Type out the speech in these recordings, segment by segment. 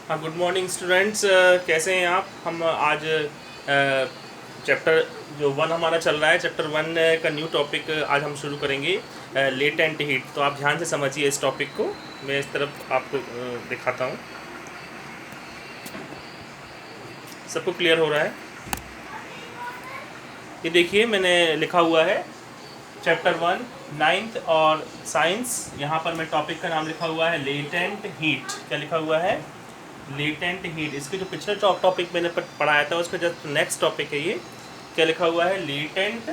हाँ, good morning students. कैसे हैं आप? हम आज चैप्टर जो 1 हमारा चल रहा है, चैप्टर 1 का न्यू टॉपिक आज हम शुरू करेंगे, लेटेंट हीट। तो आप ध्यान से समझिए इस टॉपिक को। मैं इस तरफ आपको दिखाता हूँ। सबको क्लियर हो रहा है? ये देखिए, मैंने लिखा हुआ है चैप्टर 1 नाइन्थ और साइंस। यहाँ पर मैं टॉपिक का नाम लिखा हुआ है लेटेंट हीट। क्या लिखा हुआ है? Latent heat. इसके जो पिछले टॉपिक मैंने पढ़ाया था उसका जस्ट नेक्स्ट टॉपिक है ये। क्या लिखा हुआ है? Latent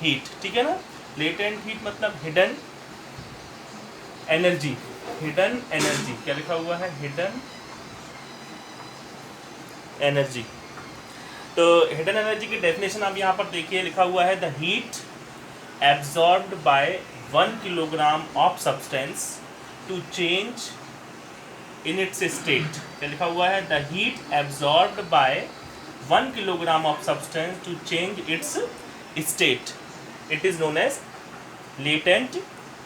heat. ठीक है ना? लेटेंट हीट मतलब हिडन एनर्जी। Hidden energy. क्या लिखा हुआ है? Hidden energy. तो हिडन एनर्जी की डेफिनेशन आप यहाँ पर देखिए, लिखा हुआ है the heat absorbed by 1 kilogram of substance to change in its state. क्या लिखा हुआ है? The heat absorbed by 1 kilogram of substance to change its state, it is known as latent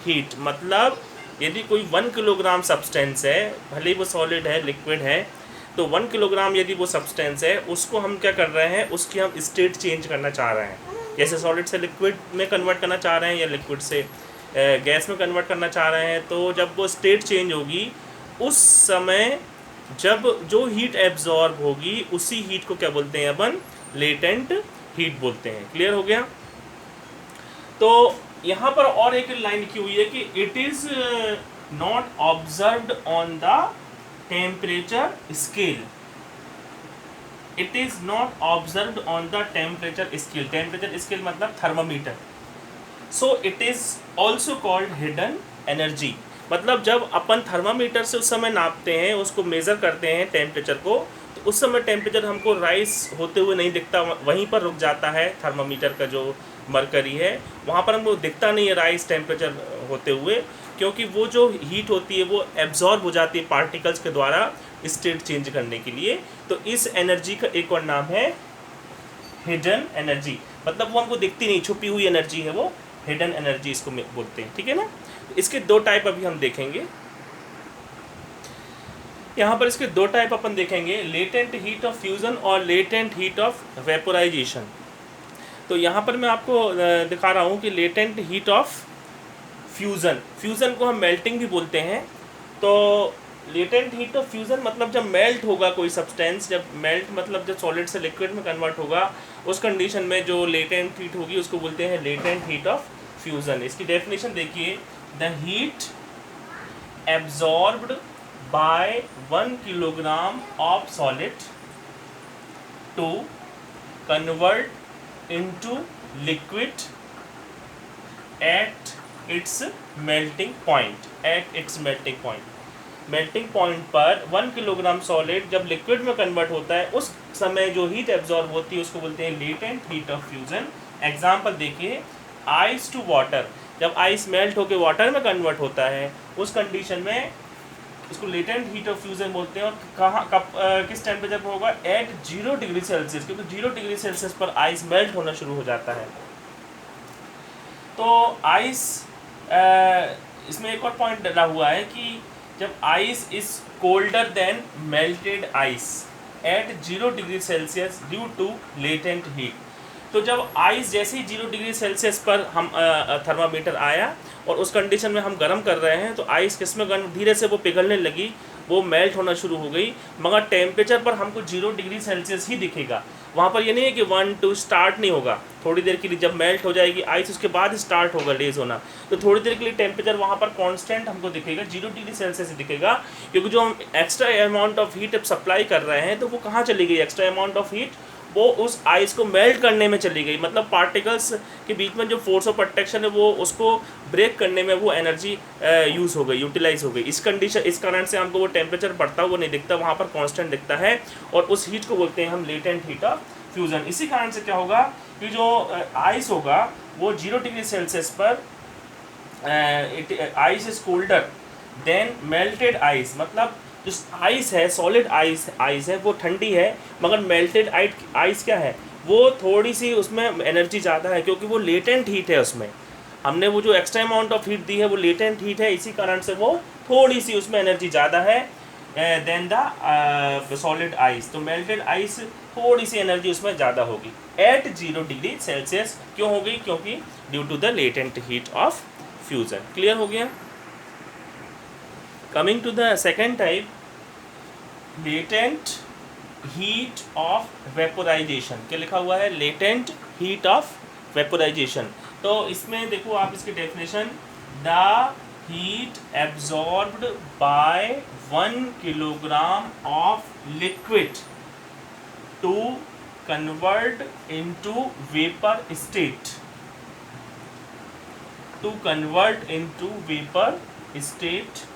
heat. मतलब यदि कोई 1 किलोग्राम सब्सटेंस है, भले ही वो सॉलिड है, लिक्विड है, तो 1 किलोग्राम यदि वो सब्सटेंस है, उसको हम क्या कर रहे हैं? उसकी हम स्टेट चेंज करना चाह रहे हैं। जैसे सॉलिड से लिक्विड में कन्वर्ट करना चाह रहे हैं या लिक्विड से गैस में कन्वर्ट करना चाह रहे हैं, तो जब वो स्टेट चेंज होगी उस समय जब जो हीट एब्जॉर्ब होगी उसी हीट को क्या बोलते हैं अपन? लेटेंट हीट बोलते हैं। क्लियर हो गया? तो यहाँ पर और एक लाइन लिखी हुई है कि it is not observed on the temperature scale. It is not observed on the temperature scale. Temperature scale मतलब thermometer. So it is also called hidden energy. मतलब जब अपन थर्मामीटर से उस समय नापते हैं, उसको मेज़र करते हैं टेम्परेचर को, तो उस समय टेम्परेचर हमको राइज होते हुए नहीं दिखता, वहीं पर रुक जाता है। थर्मामीटर का जो मरकरी है वहाँ पर हमको दिखता नहीं है राइज टेम्परेचर होते हुए, क्योंकि वो जो हीट होती है वो एब्जॉर्ब हो जाती है पार्टिकल्स के द्वारा स्टेट चेंज करने के लिए। तो इस एनर्जी का एक और नाम है हिडन एनर्जी। मतलब वो हमको दिखती नहीं, छुपी हुई एनर्जी है वो, हिडन एनर्जी इसको बोलते हैं। ठीक है ना? इसके दो टाइप अभी हम देखेंगे। यहाँ पर इसके दो टाइप अपन देखेंगे, लेटेंट हीट ऑफ फ्यूज़न और लेटेंट हीट ऑफ वेपोराइजेशन। तो यहाँ पर मैं आपको दिखा रहा हूँ कि latent heat of fusion, fusion को हम मेल्टिंग भी बोलते हैं। तो लेटेंट हीट ऑफ फ्यूज़न मतलब जब मेल्ट होगा कोई सब्सटेंस, जब मेल्ट मतलब जब सॉलिड से लिक्विड में कन्वर्ट होगा, उस कंडीशन में जो लेटेंट हीट होगी उसको बोलते हैं लेटेंट हीट ऑफ फ्यूज़न। इसकी डेफिनेशन देखिए, the heat absorbed by 1 kilogram of solid to convert into liquid at its melting point. At its melting point, melting point पर 1 किलोग्राम सॉलिड जब लिक्विड में convert होता है, उस समय जो हीट एब्जॉर्ब होती है उसको बोलते हैं latent heat of fusion. Example देखिए, आइस टू वाटर। जब आइस मेल्ट होकर वाटर में कन्वर्ट होता है, उस कंडीशन में इसको लेटेंट हीट ऑफ फ्यूजन बोलते हैं। और कहाँ कब किस टेम्परेचर पर होगा? एट 0 डिग्री सेल्सियस, क्योंकि 0 डिग्री सेल्सियस पर आइस मेल्ट होना शुरू हो जाता है। तो आइस इसमें एक और पॉइंट डला हुआ है कि जब ice is colder than melted ice at 0 degree Celsius due to latent heat. तो जब आइस जैसे ही 0 डिग्री सेल्सियस पर हम थर्मामीटर आया और उस कंडीशन में हम गर्म कर रहे हैं, तो आइस किस में गर्म, धीरे से वो पिघलने लगी, वो मेल्ट होना शुरू हो गई, मगर टेम्परेचर पर हमको 0 डिग्री सेल्सियस ही दिखेगा। वहाँ पर ये नहीं है कि 1 2 स्टार्ट नहीं होगा। थोड़ी देर के लिए जब मेल्ट हो जाएगी आइस, उसके बाद स्टार्ट होगा रेज होना। तो थोड़ी देर के लिए टेम्परेचर वहाँ पर कांस्टेंट हमको दिखेगा, 0 डिग्री सेल्सियस ही दिखेगा, क्योंकि जो हम एक्स्ट्रा अमाउंट ऑफ हीट अब सप्लाई कर रहे हैं, तो वो कहाँ चली गई? एक्स्ट्रा अमाउंट ऑफ हीट वो उस आइस को मेल्ट करने में चली गई। मतलब पार्टिकल्स के बीच में जो फोर्स ऑफ अट्रैक्शन है वो उसको ब्रेक करने में वो एनर्जी यूज़ हो गई, यूटिलाइज हो गई। इस कारण से हमको वो टेम्परेचर बढ़ता हुआ नहीं दिखता, वहाँ पर कांस्टेंट दिखता है, और उस हीट को बोलते हैं हम लेटेंट हीट ऑफ फ्यूज़न। इसी कारण से क्या होगा कि जो आइस होगा वो 0 डिग्री सेल्सियस पर ice is colder than melted ice. मतलब जो आइस है, सॉलिड आइस है, वो ठंडी है, मगर मेल्टेड आइस क्या है? वो थोड़ी सी उसमें एनर्जी ज़्यादा है, क्योंकि वो लेटेंट हीट है। उसमें हमने वो जो एक्स्ट्रा अमाउंट ऑफ हीट दी है वो लेटेंट हीट है, इसी कारण से वो थोड़ी सी उसमें एनर्जी ज़्यादा है। Than the solid ice. तो मेल्टेड आइस थोड़ी सी एनर्जी उसमें ज़्यादा होगी एट 0 डिग्री सेल्सियस। क्यों हो गई? क्योंकि due to the latent heat of fusion. Clear हो गया? Coming to the second type, latent heat of vaporisation. क्या लिखा हुआ है? Latent heat of vaporisation. तो इसमें देखो आप इसकी definition, the heat absorbed by 1 kilogram of liquid to convert into vapour state, to convert into vapour state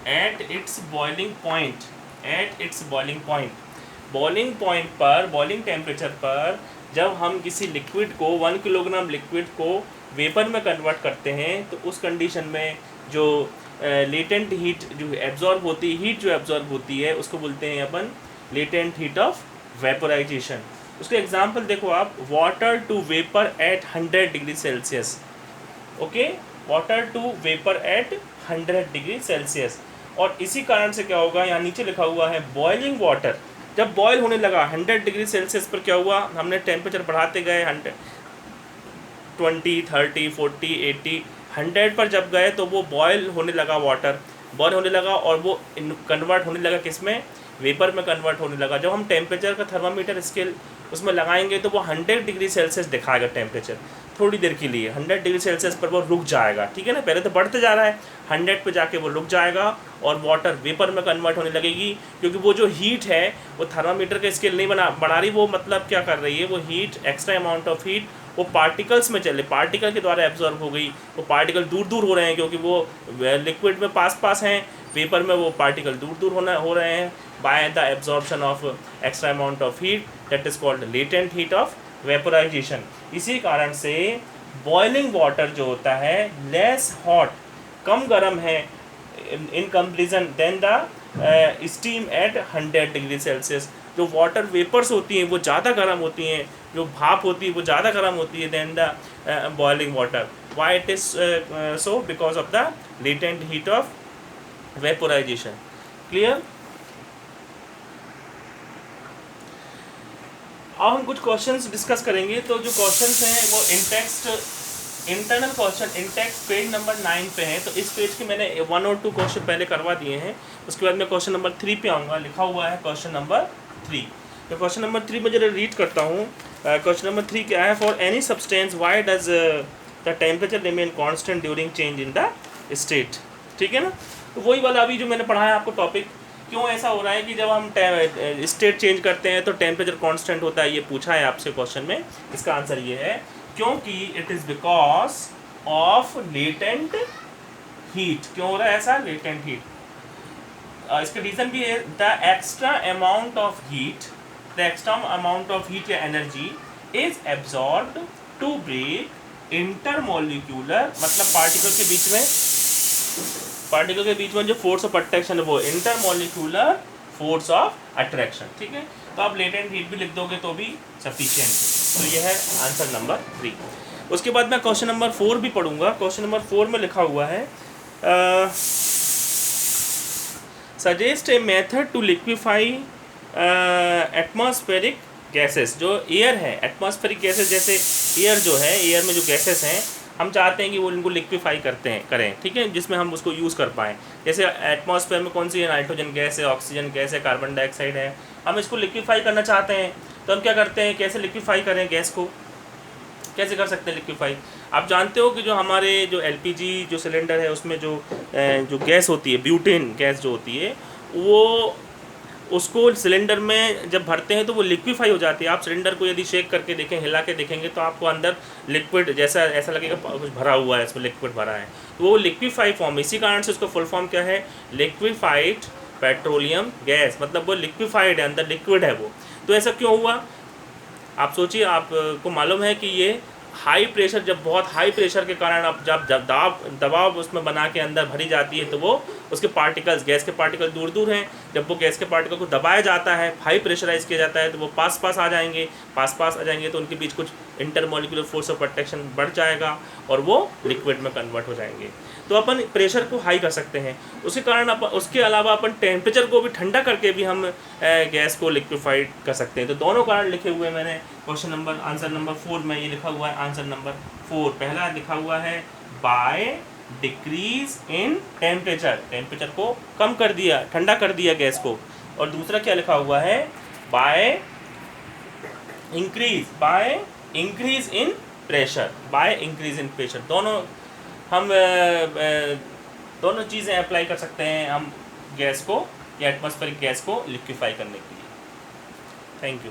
at its boiling point, at its boiling point। Boiling point पर, boiling temperature पर जब हम किसी लिक्विड को 1 kilogram liquid को vapour में convert करते हैं तो उस कंडीशन में जो लेटेंट हीट जो एब्जॉर्ब होती है, हीट जो एब्जॉर्ब होती है उसको बोलते हैं अपन लेटेंट हीट ऑफ वेपोराइजेशन। उसके एग्जांपल देखो आप, water to vapour at 100 degree Celsius. Okay, water to vapour at 100 degree Celsius. और इसी कारण से क्या होगा, यहाँ नीचे लिखा हुआ है बॉइलिंग वाटर जब बॉयल होने लगा 100 डिग्री सेल्सियस पर, क्या हुआ, हमने टेम्परेचर बढ़ाते गए 100, 20, 30, 40, 80, 100 पर जब गए तो वो बॉयल होने लगा, वाटर बॉयल होने लगा और वो कन्वर्ट होने लगा किस में? वेपर में कन्वर्ट होने लगा। जब हम टेम्परेचर का थर्मामीटर स्केल उसमें लगाएंगे तो वो 100 डिग्री सेल्सियस दिखाएगा टेम्परेचर, थोड़ी देर के लिए 100 डिग्री सेल्सियस पर वो रुक जाएगा। ठीक है ना, पहले तो बढ़ते जा रहा है, 100 पे जाके वो रुक जाएगा और वाटर वेपर में कन्वर्ट होने लगेगी। क्योंकि वो जो हीट है वो थर्मामीटर का स्केल नहीं बढ़ा रही, वो मतलब क्या कर रही है, वो heat, extra amount of heat वो पार्टिकल्स में चले, पार्टिकल के द्वारा एब्जॉर्ब हो गई। वो पार्टिकल दूर दूर हो रहे हैं क्योंकि वो लिक्विड में पास हैं, वेपर में वो पार्टिकल दूर दूर हो रहे हैं by the absorption of extra amount of heat, that is called latent heat of vaporisation. इसी कारण से बॉइलिंग वाटर जो होता है लेस हॉट, कम गर्म है in comparison than the steam at 100 degree Celsius. जो वाटर वेपर्स होती हैं वो ज़्यादा गर्म होती हैं, जो भाप होती है वो ज़्यादा गर्म होती है than the boiling water. Why it is so? Because of the latent heat of vaporisation. Clear? अब हम कुछ क्वेश्चंस डिस्कस करेंगे। तो जो क्वेश्चंस हैं वो internal question in-text page number 9 पे हैं। तो इस पेज के मैंने 1 और 2 क्वेश्चन पहले करवा दिए हैं। उसके बाद मैं क्वेश्चन नंबर 3 पे आऊँगा। लिखा हुआ है क्वेश्चन नंबर 3। तो क्वेश्चन नंबर 3 में जरा रीड करता हूँ। क्वेश्चन नंबर 3 क्या है? For any substance why does the temperature remain constant during change in the state. ठीक है ना, तो वही वाला अभी जो मैंने पढ़ाया आपको टॉपिक। क्यों ऐसा हो रहा है कि जब हम स्टेट चेंज करते हैं तो टेम्परेचर कांस्टेंट होता है, ये पूछा है आपसे क्वेश्चन में। इसका आंसर ये है क्योंकि it is because of latent heat. क्यों हो रहा है ऐसा? Latent heat. इसका रीज़न भी है the extra amount of heat, the extra amount of heat या energy is absorbed to break intermolecular, मतलब पार्टिकल के बीच में जो फोर्स ऑफ अट्रैक्शन है वो इंटरमोलिक्यूलर फोर्स ऑफ अट्रैक्शन। ठीक है, तो आप लेटेंट हीट भी लिख दोगे तो भी सफिशिएंट है। तो यह है आंसर नंबर 3। उसके बाद मैं क्वेश्चन नंबर 4 भी पढ़ूंगा। क्वेश्चन नंबर 4 में लिखा हुआ है suggest a method to liquefy atmospheric gases. जो एयर है, एटमॉस्फेरिक गैसेस जैसे एयर जो है, एयर में जो गैसेस हैं हम चाहते हैं कि वो इनको लिक्विफाई करें। ठीक है, जिसमें हम उसको यूज़ कर पाएँ। जैसे एटमॉस्फेयर में कौन सी है? नाइट्रोजन गैस है, ऑक्सीजन गैस है, कार्बन डाइऑक्साइड है। हम इसको लिक्विफाई करना चाहते हैं तो हम क्या करते हैं? कैसे लिक्विफाई करें गैस को? कैसे कर सकते हैं लिक्विफाई? आप जानते हो कि जो हमारे जो एलपीजी जो सिलेंडर है उसमें जो गैस होती है, ब्यूटेन गैस जो होती है, वो उसको सिलेंडर में जब भरते हैं तो वो लिक्विफाई हो जाती है। आप सिलेंडर को यदि शेक करके देखें, हिला के देखेंगे तो आपको अंदर लिक्विड जैसा ऐसा लगेगा कुछ भरा हुआ है, इसमें लिक्विड भरा है, तो वो लिक्विफाई फॉर्म। इसी कारण से उसका फुल फॉर्म क्या है? Liquefied petroleum gas. मतलब वो लिक्विफाइड है, अंदर लिक्विड है वो। तो ऐसा क्यों हुआ? आप सोचिए, आपको मालूम है कि ये हाई प्रेशर, जब बहुत हाई प्रेशर के कारण अब जब दबाव उसमें बना के अंदर भरी जाती है तो वो उसके पार्टिकल्स, गैस के पार्टिकल दूर दूर हैं, जब वो गैस के पार्टिकल को दबाया जाता है, हाई प्रेशराइज किया जाता है तो वो पास पास आ जाएंगे तो उनके बीच कुछ इंटरमोलिकुलर फोर्स ऑफ अट्रैक्शन बढ़ जाएगा और वो लिक्विड में कन्वर्ट हो जाएंगे। तो अपन प्रेशर को हाई कर सकते हैं, उसके कारण उसके अलावा अपन टेम्परेचर को भी ठंडा करके भी हम गैस को लिक्विफाइड कर सकते हैं। तो दोनों कारण लिखे हुए हैं मैंने आंसर नंबर 4 में, ये लिखा हुआ है आंसर नंबर 4। पहला लिखा हुआ है बाय डिक्रीज इन टेम्परेचर को कम कर दिया, ठंडा कर दिया गैस को, और दूसरा क्या लिखा हुआ है बाय इंक्रीज इन प्रेशर। दोनों हम दोनों चीज़ें अप्लाई कर सकते हैं हम गैस को या एटमॉस्फेरिक गैस को लिक्विफाई करने के लिए। Thank you.